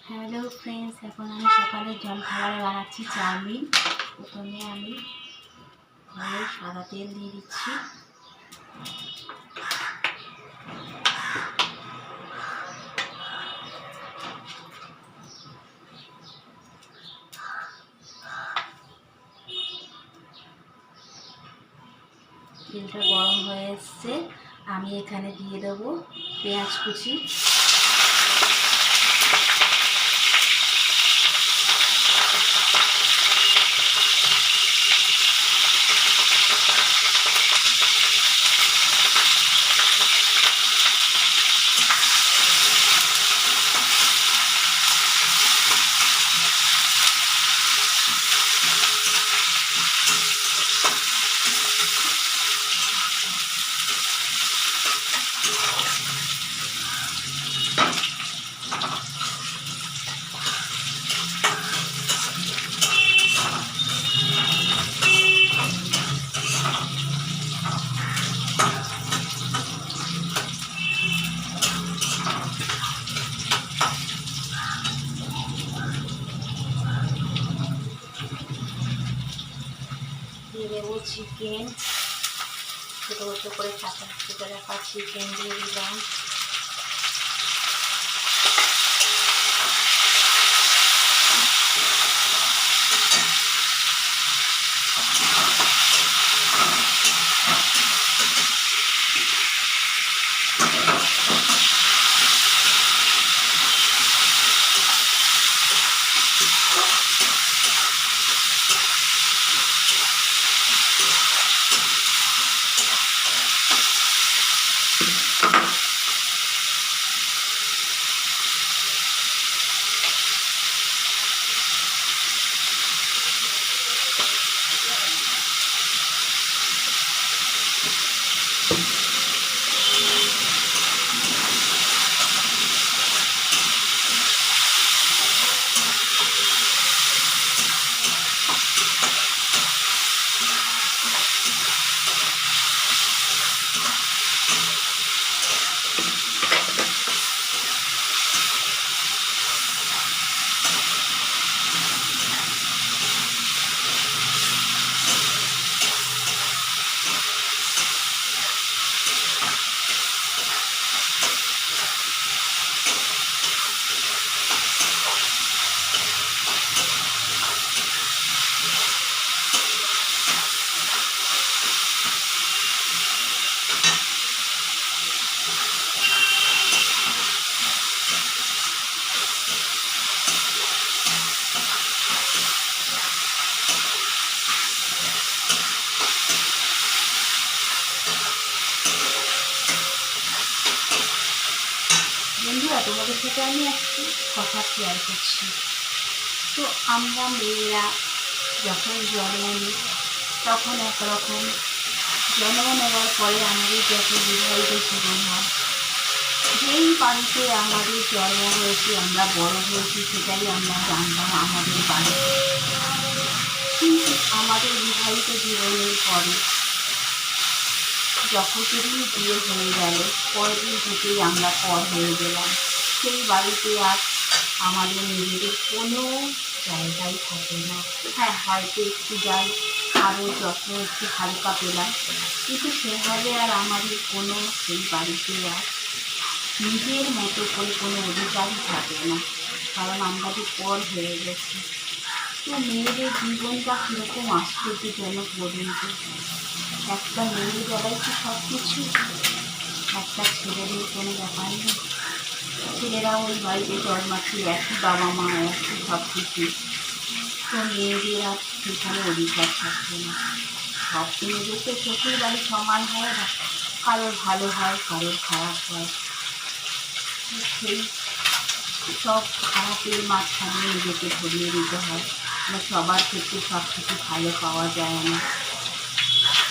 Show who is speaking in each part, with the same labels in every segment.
Speaker 1: Hello friends, এখন আমি সকালের জলখাবারে বানাচ্ছি চাউমিন। প্রথমে আমি ঘরে সাদা তেল দিয়ে দিচ্ছি। তেলটা গরম হয়ে এসছে, আমি এখানে দিয়ে দেবো পেঁয়াজ কুচি। দিয়ে দেবো চিকেন, ছোটো ছোটো করে কাঁচা কেটে রাখা চিকেন দিয়ে দিলাম। বন্ধুরা, তোমাদের সাথে আমি একটু কথা শেয়ার করছি। তো আমরা মেয়েরা যখন জন্ম নিই তখন একরকম, জন্ম নেওয়ার পরে আমাদের যখন বিবাহিত জীবন হয়, যেই বাড়িতে আমাদের জন্ম হয়েছে, আমরা বড় হয়েছি, সেটাই আমরা জানলাম আমাদের বাড়ি। কিন্তু আমাদের বিবাহিত জীবনের পরে যখন সেদিন বিয়ে হয়ে গেল, পরের দিন থেকেই আমরা পর হয়ে গেলাম। সেই বাড়িতে আর আমাদের নিজেদের কোনো জায়গাই থাকে না। হ্যাঁ, হয়তো একটু যাই, আরও যত্ন একটু হালকা পেলাম, কিন্তু সেভাবে আর আমাদের কোনো সেই বাড়িতে আর নিজের মতো করে কোনো অধিকারই থাকে না, কারণ আমরা তো পর হয়ে গেছি। তো মেয়েদের জীবনটা কীরকম আশ্চর্যজনক বলুন তো। একটা মেয়ের বেলায় কি সব কিছু, একটা ছেলেদের কোনো ব্যাপার নেই। ছেলেরা ওই বাড়িতে জন্মাচ্ছে, একই বাবা মা, একই সব কিছু। তো মেয়েদের আর সেখানে অধিকার থাকবে না। সব মেয়েদের তো শ্বশুর বাড়ি সমান হয় না, কারোর ভালো হয়, কারোর খারাপ হয়। সেই সব খারাপের মাঝখানে নিজেকে ধরিয়ে দিতে হয়। সবার ক্ষেত্রে সব কিছু ভালো পাওয়া যায় না।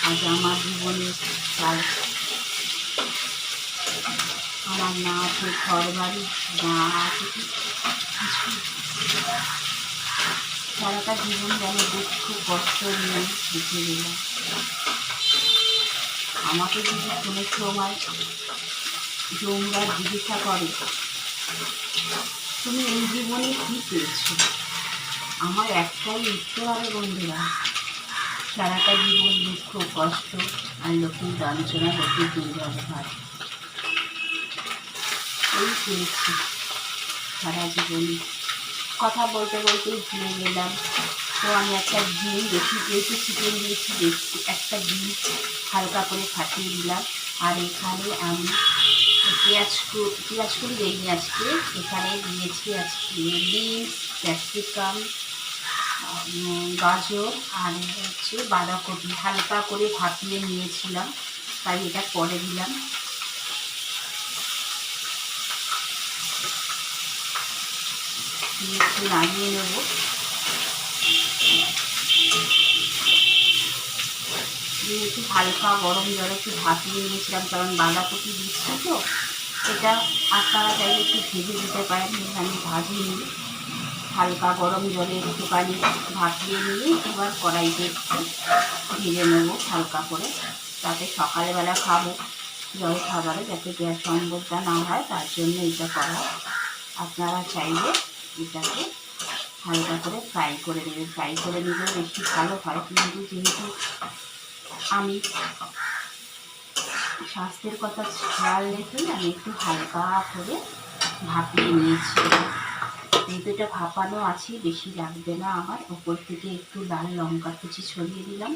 Speaker 1: আজ আমার জীবনে তার আমার না আছে ঘর বাড়ি, না আছে কিছু, সারাটা জীবন যেন দুঃখ কষ্ট নিয়ে লিখে গেলাম। আমাকে যদি কোনো সময় জমরা জিজ্ঞাসা করে তুমি এই জীবনে কী পেয়েছো? আমার একটাই উত্তর হবে বন্ধুরা, সারাটা জীবন দুঃখ কষ্ট আর লোকের লাঞ্ছনা লোকের দুর্ব্যবহার, এই পেয়েছি সারা জীবনে। কথা বলতে বলতেই ভুলে গেলাম। তো আমি একটা ডিম যেহেতু চিকেন দিয়েছি একটা ডিম হালকা করে ফাটিয়ে দিলাম। আর এখানে আমি পেঁয়াজ করি দেইনি আজকে, এখানে দিয়েছি আজকে বিনস, ক্যাপসিকাম, গাজর আর হচ্ছে বাঁধাকপি হালকা করে ভাপিয়ে নিয়েছিলাম, তাই এটা পরে দিলাম। একটু নাড়িয়ে নেব। একটু হালকা গরম জলে একটু ভাপিয়ে নিয়েছিলাম, কারণ বাঁধাকপি দিচ্ছি তো। এটা আপনারা চাইলে একটু ভেজে দিতে পারেন, আমি ভাজিনি। হালকা গরম জলে একটুখানি ভাপিয়ে নিয়ে এবার কড়াইতে একটু ভেজে নেবো হালকা করে, তাতে সকালবেলা খাবো জল খাবারে, যাতে গ্যাস অম্বলটা না হয়, তার জন্য এটা করা। আপনারা চাইলে এটাকে হালকা করে ফ্রাই করে দেবেন, ফ্রাই করে নিলেও বেশি ভালো হয়। কিন্তু যেহেতু আমি স্বাস্থ্যের কথা খেয়াল রেখেই আমি একটু হালকা করে ভাপিয়ে নিয়েছি। যেহেতু এটা ভাপানো আছে, বেশি লাগবে না আমার। উপর থেকে একটু লাল লঙ্কা কুচি ছড়িয়ে দিলাম।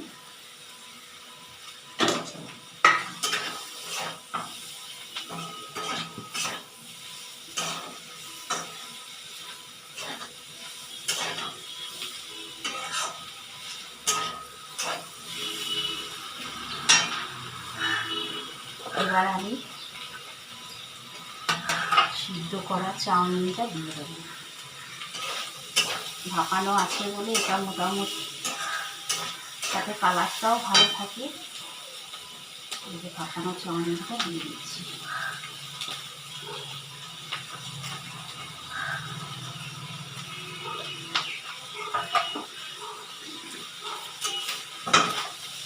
Speaker 1: এবার আমি সিদ্ধ করা চাউমিনটা দিয়ে দেবো। ভাপানো আছে বলে এটা মোটামুটি তাতে কালারটাও ভালো থাকে। এই যে ভাপানো চাউমিনটা দিয়ে দিচ্ছি।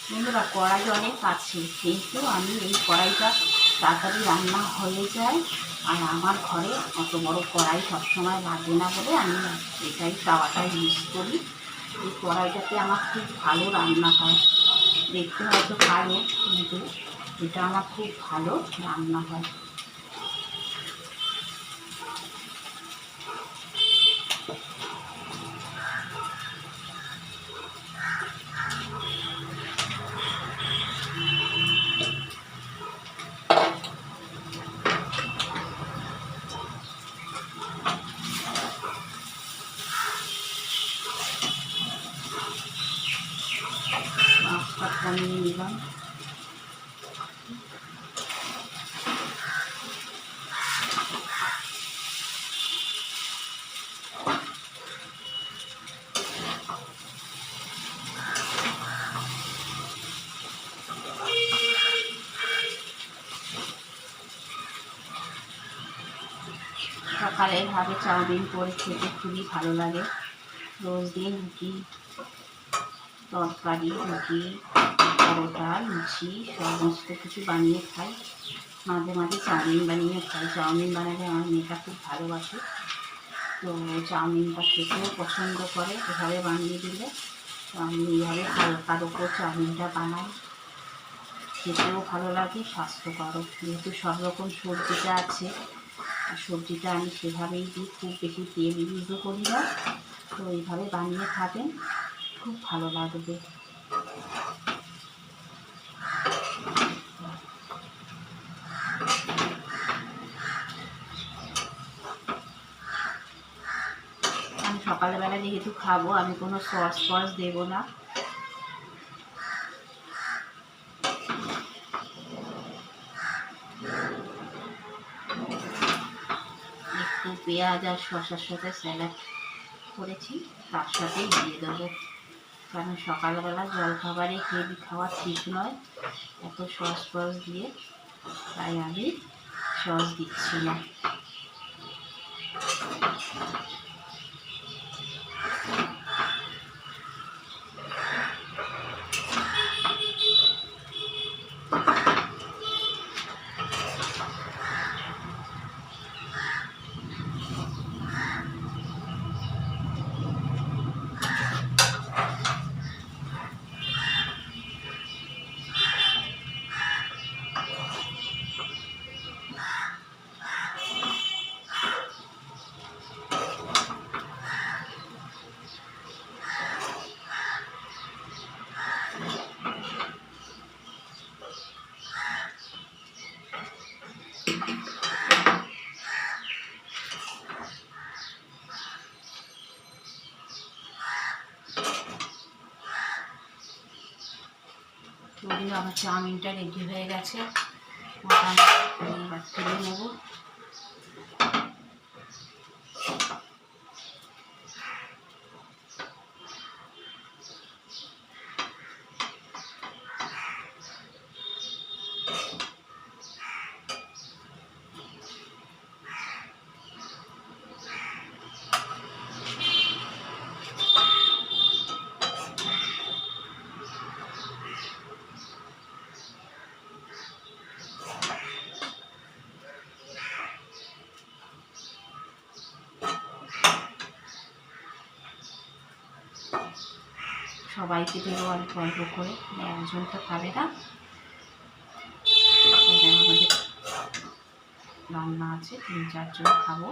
Speaker 1: বন্ধুরা, কড়াই অনেক আছে, কিন্তু আমি এই কড়াইটা তাড়াতাড়ি রান্না হয়ে যায়, আর আমার ঘরে অত বড় কড়াই সবসময় লাগে না বলে আমি এটাই তাওয়াটা ইউজ করি। এই কড়াইটাতে আমার খুব ভালো রান্না হয়। দেখতে হয়তো ভালো, কিন্তু এটা আমার খুব ভালো রান্না হয়। মাছটা কমিয়ে নিলাম। সকালে এভাবে চাউমিন করে খেতে খুবই ভালো লাগে। রোজ দিন রুটি তরকারি, রুটি, পরোটা, লুচি সমস্ত কিছু বানিয়ে খাই। মাঝে মাঝে চাউমিন বানিয়ে খাই। চাউমিন বানালে আমার মেয়েটা খুব ভালোবাসে, তো চাউমিনটা খেতেও পছন্দ করে। এভাবে বানিয়ে দিলে তো আমি এইভাবে হালকার ওপর চাউমিনটা বানাই। খেতেও ভালো লাগে, স্বাস্থ্যকরও। যেহেতু সব রকম সবজিটা আছে, আর সবজিটা আমি সেভাবেই দিই, খুব বেশি তেল ইউজও করি না। তো এইভাবে বানিয়ে খাবেন, খুব ভালো লাগবে। আমি সকালবেলা যেহেতু খাবো, আমি কোনো সস ফস দেবো না। একটু পেঁয়াজ আর শসার সাথে স্যালাড করেছি, তার সাথেই দিয়ে দেবো। কারণ সকালবেলা জলখাবারে হেভি খাওয়া ঠিক নয় এত সস ফস দিয়ে, তাই আমি সস দিচ্ছি না। কিন্তু আমার চাউমিনটা রেডি হয়ে গেছে মোটামুটি। এবার তুলে নেব। সবাইকে দেবো অল্প অল্প করে, একজন তো খাবে না। আমাদের রান্না আছে 3-4 জন খাবো।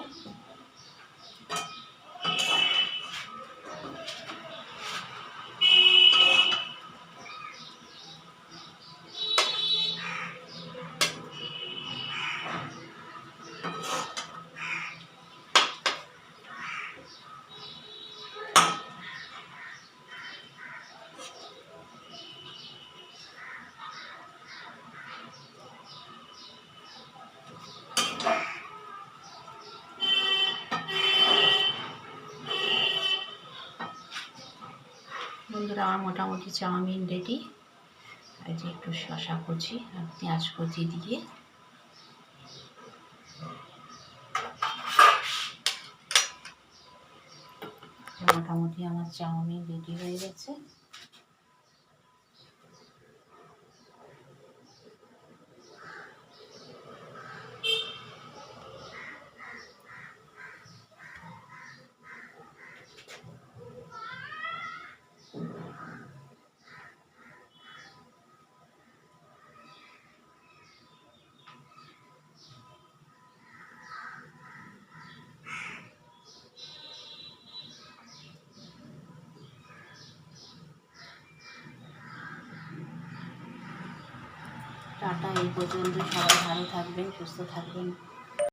Speaker 1: বন্ধুরা, আমার মোটামুটি চাউমিন রেডি। আর যে একটু শসা কুচি আর পেঁয়াজ কুচি দিয়ে মোটামুটি আমার চাউমিন রেডি হয়ে গেছে। টাটা, এই পর্যন্ত। সবাই ভালো থাকবেন, সুস্থ থাকবেন।